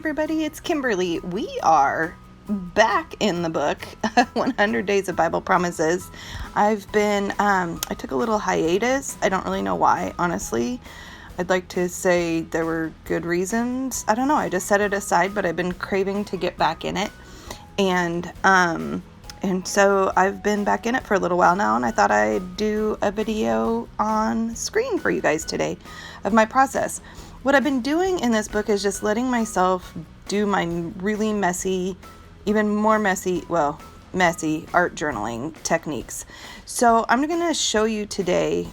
everybody, it's Kimberly. We are back in the book, 100 Days of Bible Promises. I took a little hiatus. I don't really know why, honestly. I'd like to say there were good reasons. I don't know. I just set it aside, but I've been craving to get back in it. And so I've been back in it for a little while now, and I thought I'd do a video on screen for you guys today of my process. What I've been doing in this book is just letting myself do my really messy, even more messy art journaling techniques. So I'm going to show you today,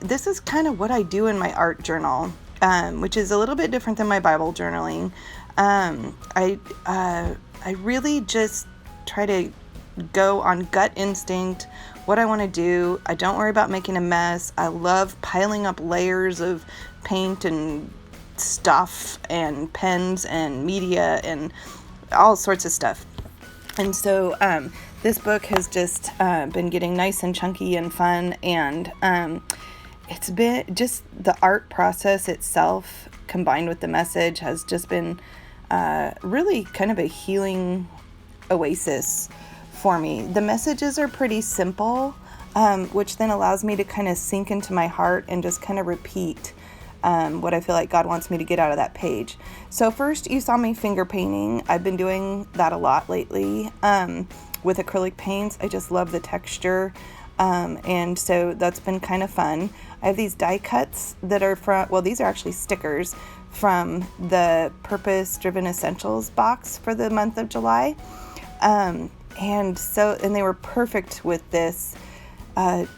this is kind of what I do in my art journal, which is a little bit different than my Bible journaling. I really just try to go on gut instinct, what I want to do. I don't worry about making a mess. I love piling up layers of paint and stuff and pens and media and all sorts of stuff. And so this book has just been getting nice and chunky and fun, and it's been just the art process itself combined with the message has just been really kind of a healing oasis for me. The messages are pretty simple, which then allows me to kind of sink into my heart and just kind of repeat what I feel like God wants me to get out of that page. So first, you saw me finger painting. I've been doing that a lot lately with acrylic paints. I just love the texture, and so that's been kind of fun. I have these die cuts that are these are actually stickers from the Purpose Driven Essentials box for the month of July. And they were perfect with this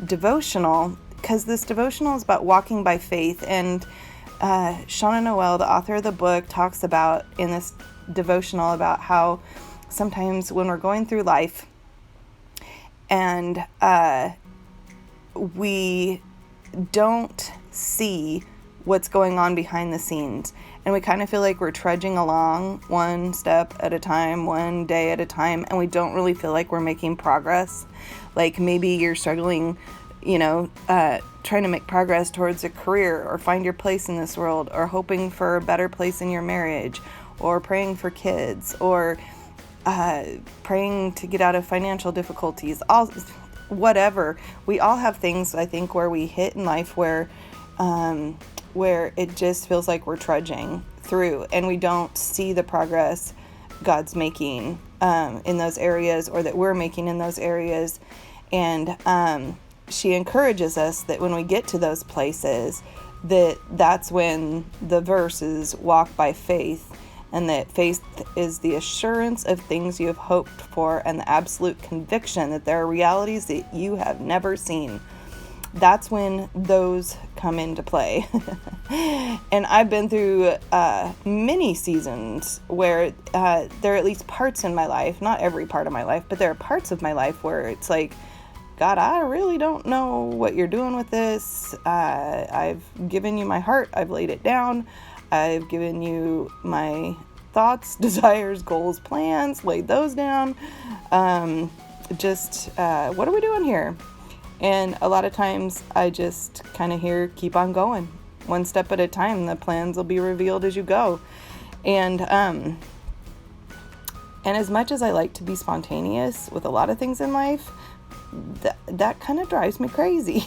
devotional, because this devotional is about walking by faith. And Shauna Noel, the author of the book, talks about in this devotional about how sometimes when we're going through life and we don't see what's going on behind the scenes, and we kind of feel like we're trudging along one step at a time, one day at a time, and we don't really feel like we're making progress. Like maybe you're struggling, trying to make progress towards a career or find your place in this world, or hoping for a better place in your marriage, or praying for kids, or praying to get out of financial difficulties, whatever. We all have things, I think, where we hit in life where it just feels like we're trudging through and we don't see the progress God's making in those areas, or that we're making in those areas. And she encourages us that when we get to those places, that's when the verses walk by faith, and that faith is the assurance of things you have hoped for and the absolute conviction that there are realities that you have never seen. That's when those come into play. And I've been through many seasons where there are at least parts in my life, not every part of my life, but there are parts of my life where it's like, God, I really don't know what you're doing with this. I've given you my heart. I've laid it down. I've given you my thoughts, desires, goals, plans, laid those down. What are we doing here? And a lot of times I just kind of keep on going one step at a time. The plans will be revealed as you go. And as much as I like to be spontaneous with a lot of things in life, that kind of drives me crazy.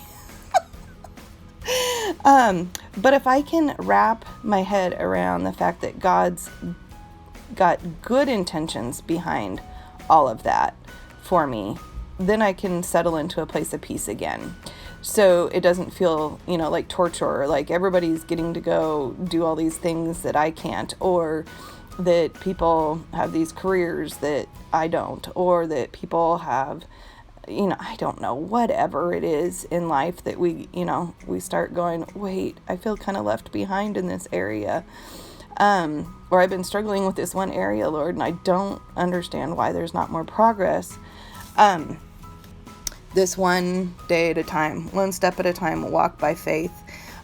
But if I can wrap my head around the fact that God's got good intentions behind all of that for me, then I can settle into a place of peace again. So it doesn't feel, like torture, or like everybody's getting to go do all these things that I can't, or that people have these careers that I don't, or that people have, I don't know, whatever it is in life that we start going, wait, I feel kind of left behind in this area. Or I've been struggling with this one area, Lord, and I don't understand why there's not more progress. This one day at a time, one step at a time, walk by faith.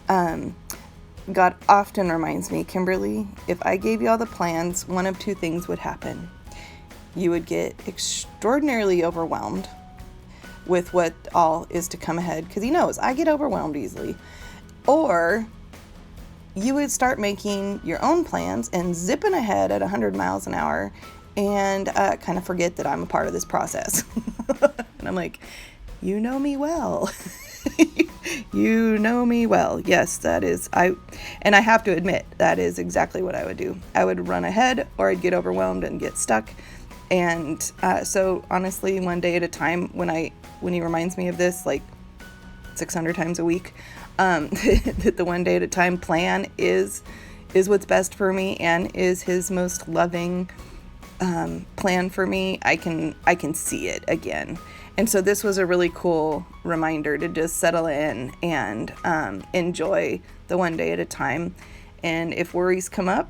God often reminds me, Kimberly, if I gave you all the plans, one of two things would happen. You would get extraordinarily overwhelmed with what all is to come ahead, because he knows I get overwhelmed easily. Or you would start making your own plans and zipping ahead at 100 miles an hour and kind of forget that I'm a part of this process. And I'm like, you know me well. You know me well. Yes, that is, and I have to admit, that is exactly what I would do. I would run ahead, or I'd get overwhelmed and get stuck. And so honestly, one day at a time, when he reminds me of this, like 600 times a week, that the one day at a time plan is what's best for me and is his most loving plan for me. I can see it again. And so this was a really cool reminder to just settle in and enjoy the one day at a time. And if worries come up,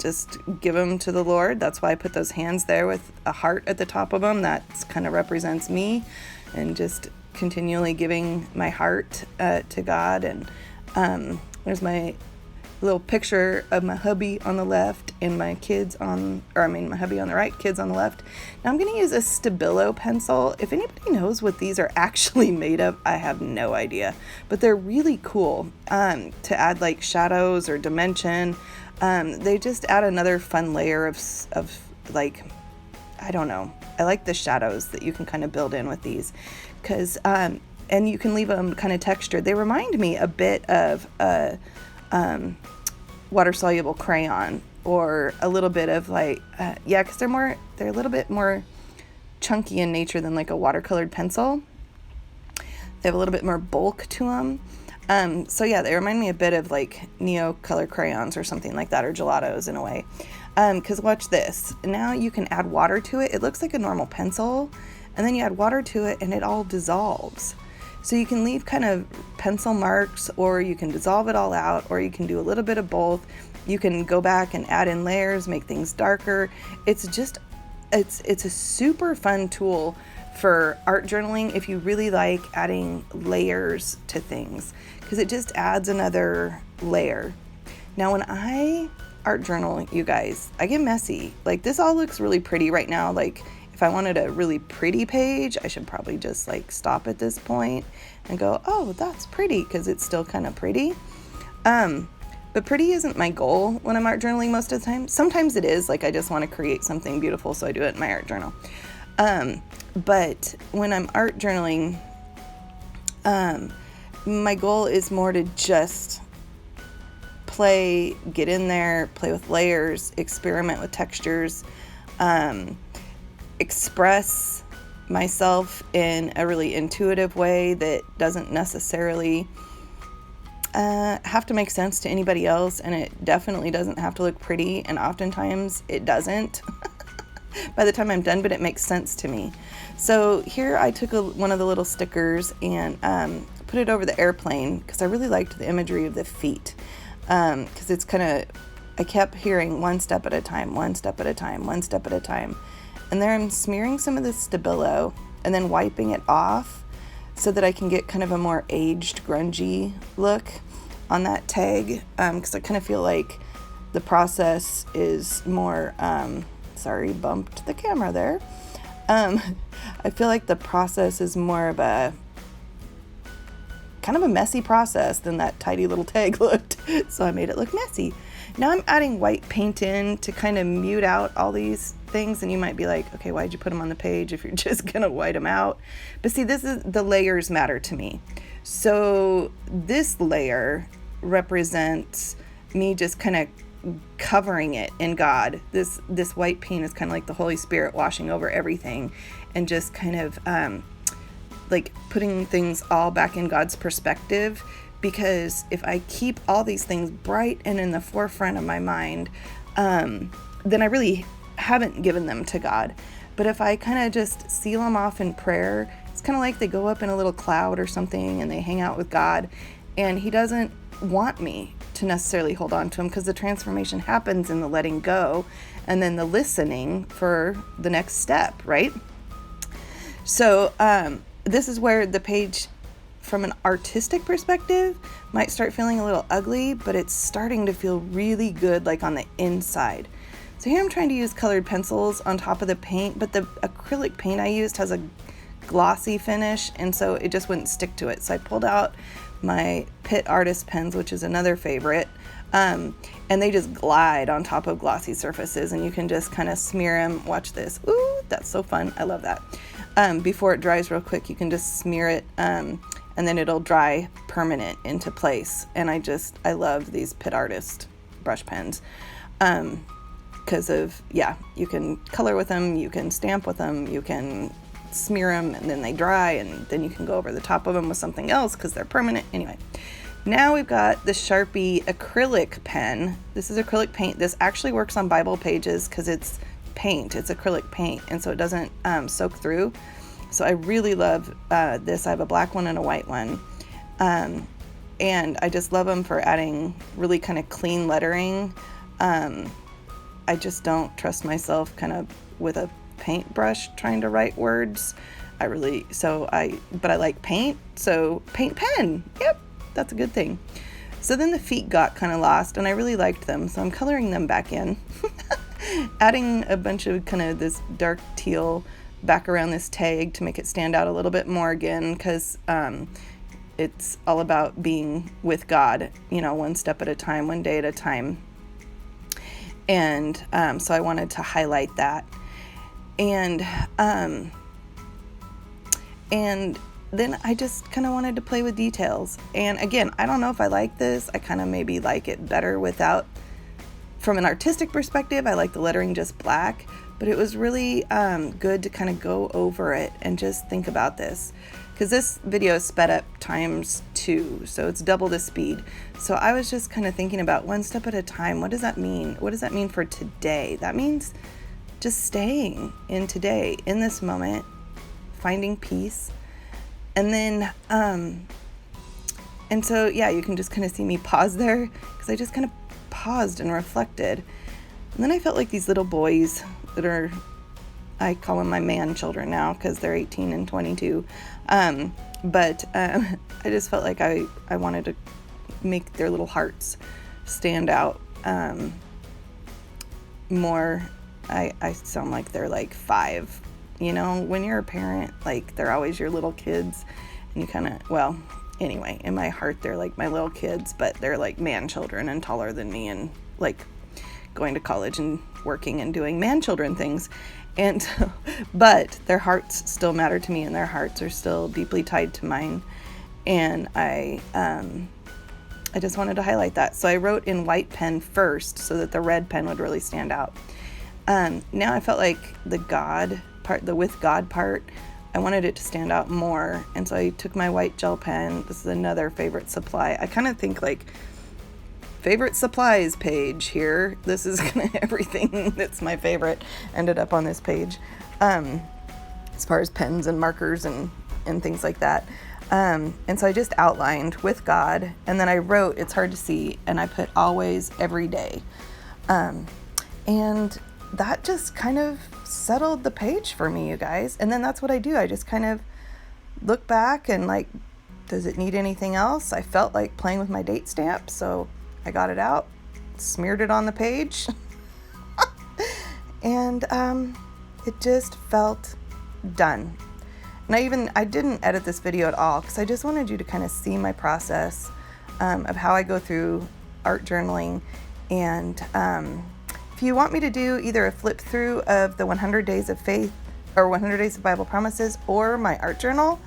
just give them to the Lord. That's why I put those hands there with a heart at the top of them. That kind of represents me, and just continually giving my heart to God. And there's my little picture of my hubby on the left and my my hubby on the right, kids on the left. Now I'm going to use a Stabilo pencil. If anybody knows what these are actually made of, I have no idea, but they're really cool to add like shadows or dimension. They just add another fun layer of like, I don't know. I like the shadows that you can kind of build in with these, because and you can leave them kind of textured. They remind me a bit of water-soluble crayon, or a little bit of like, because they're a little bit more chunky in nature than like a watercolored pencil. They have a little bit more bulk to them. So yeah, they remind me a bit of like Neo color crayons or something like that, or gelatos in a way. Because watch this. Now you can add water to it. It looks like a normal pencil, and then you add water to it and it all dissolves. So you can leave kind of pencil marks, or you can dissolve it all out, or you can do a little bit of both. You can go back and add in layers, make things darker. It's a super fun tool for art journaling if you really like adding layers to things, because it just adds another layer. Now when I art journal, you guys, I get messy. Like, this all looks really pretty right now. Like, if I wanted a really pretty page, I should probably just like stop at this point and go, oh, that's pretty, because it's still kind of pretty. But pretty isn't my goal when I'm art journaling most of the time. Sometimes it is, like I just want to create something beautiful, so I do it in my art journal. But when I'm art journaling, my goal is more to just get in there, play with layers, experiment with textures, express myself in a really intuitive way that doesn't necessarily have to make sense to anybody else, and it definitely doesn't have to look pretty, and oftentimes it doesn't by the time I'm done, but it makes sense to me. So here I took one of the little stickers and put it over the airplane, because I really liked the imagery of the feet, because it's kind of, I kept hearing one step at a time, one step at a time, one step at a time. And there I'm smearing some of the Stabilo and then wiping it off so that I can get kind of a more aged, grungy look on that tag, because I kind of feel like the process is more, sorry, bumped the camera there. I feel like the process is more of a kind of a messy process than that tidy little tag looked, so I made it look messy. Now I'm adding white paint in to kind of mute out all these things, and you might be like, okay, why'd you put them on the page if you're just gonna white them out? But see, this is, the layers matter to me. So this layer represents me just kind of covering it in God. This white paint is kind of like the Holy Spirit washing over everything, and just kind of like putting things all back in God's perspective. Because if I keep all these things bright and in the forefront of my mind, then I really haven't given them to God. But if I kind of just seal them off in prayer, it's kind of like they go up in a little cloud or something and they hang out with God, and He doesn't want me to necessarily hold on to Him, because the transformation happens in the letting go and then the listening for the next step, right? So this is where the page, from an artistic perspective, might start feeling a little ugly, but it's starting to feel really good, like on the inside. So here I'm trying to use colored pencils on top of the paint, but the acrylic paint I used has a glossy finish, and so it just wouldn't stick to it. So I pulled out my Pitt Artist pens, which is another favorite. And they just glide on top of glossy surfaces, and you can just kind of smear them. Watch this. Ooh, that's so fun. I love that. Before it dries real quick, you can just smear it, and then it'll dry permanent into place. And I love these Pitt Artist brush pens. Because of, you can color with them, you can stamp with them, you can smear them, and then they dry, and then you can go over the top of them with something else because they're permanent. Anyway, now we've got the Sharpie acrylic pen. This is acrylic paint. This actually works on Bible pages because it's paint. It's acrylic paint, and so it doesn't soak through. So I really love this. I have a black one and a white one. And I just love them for adding really kind of clean lettering. I just don't trust myself kind of with a paintbrush trying to write words. But I like paint, so paint pen. Yep, that's a good thing. So then the feet got kind of lost, and I really liked them, so I'm coloring them back in. Adding a bunch of kind of this dark teal back around this tag to make it stand out a little bit more again, because it's all about being with God, one step at a time, one day at a time. And so I wanted to highlight that. And then I just kind of wanted to play with details. And again, I don't know if I like this. I kind of maybe like it better without, from an artistic perspective, I like the lettering just black. But it was really good to kind of go over it and just think about this. Because this video is sped up ×2, so it's double the speed. So I was just kind of thinking about one step at a time. What does that mean? What does that mean for today? That means just staying in today, in this moment, finding peace. And then, and so, you can just kind of see me pause there, because I just kind of paused and reflected. And then I felt like these little boys that are, I call them my man children now because they're 18 and 22. But I just felt like I wanted to make their little hearts stand out more. I sound like they're like 5. When you're a parent, like they're always your little kids, and you kind of, anyway, in my heart, they're like my little kids, but they're like man children and taller than me and like going to college and working and doing man children things. And, but their hearts still matter to me, and their hearts are still deeply tied to mine. And I just wanted to highlight that. So I wrote in white pen first so that the red pen would really stand out. Now I felt like the God part, the with God part, I wanted it to stand out more. And so I took my white gel pen. This is another favorite supply. I kind of think like favorite supplies page here. This is kind of everything that's my favorite ended up on this page, as far as pens and markers and things like that. And so I just outlined with God, and then I wrote, it's hard to see, and I put always, every day. And that just kind of settled the page for me, you guys. And then that's what I do. I just kind of look back and like, does it need anything else? I felt like playing with my date stamp, so I got it out, smeared it on the page, and it just felt done. And I didn't edit this video at all because I just wanted you to kind of see my process of how I go through art journaling. And if you want me to do either a flip through of the 100 Days of Faith or 100 Days of Bible Promises or my art journal,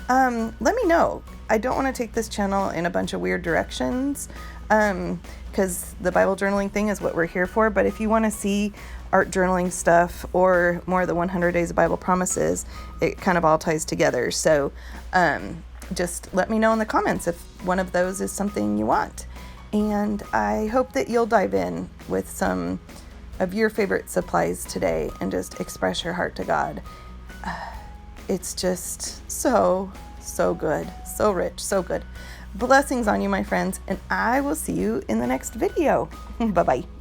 let me know. I don't want to take this channel in a bunch of weird directions, because the Bible journaling thing is what we're here for. But if you want to see art journaling stuff or more of the 100 Days of Bible Promises, it kind of all ties together. So just let me know in the comments if one of those is something you want. And I hope that you'll dive in with some of your favorite supplies today and just express your heart to God. It's just so good, so rich, so good. Blessings on you, my friends, and I will see you in the next video. Bye-bye.